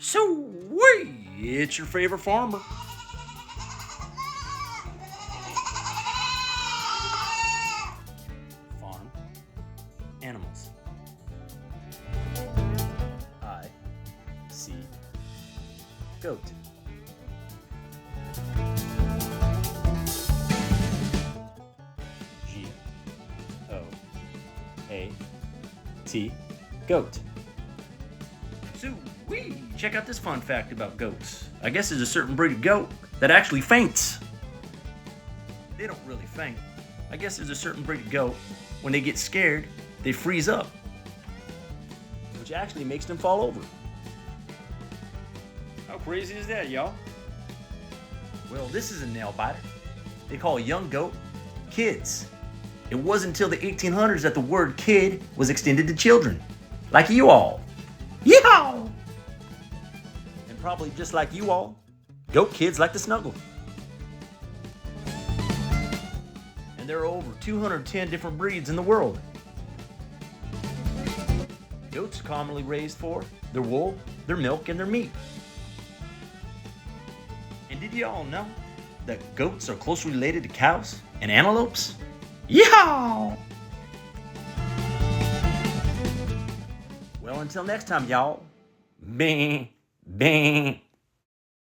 Sweet! It's your favorite farmer. Farm animals. I see goat. G-O-A-T, goat. Sweet! Check out this fun fact about goats. I guess there's a certain breed of goat that actually faints. They don't really faint. I guess there's a certain breed of goat, when they get scared, they freeze up, which actually makes them fall over. How crazy is that, y'all? Well, this is a nail biter. They call a young goat kids. It wasn't until the 1800s that the word kid was extended to children, like you all. Yeehaw! And probably just like you all, goat kids like to snuggle. And there are over 210 different breeds in the world. Goats are commonly raised for their wool, their milk, and their meat. And did you all know that goats are closely related to cows and antelopes? Yeehaw! Well, until next time, y'all. Bing, bing.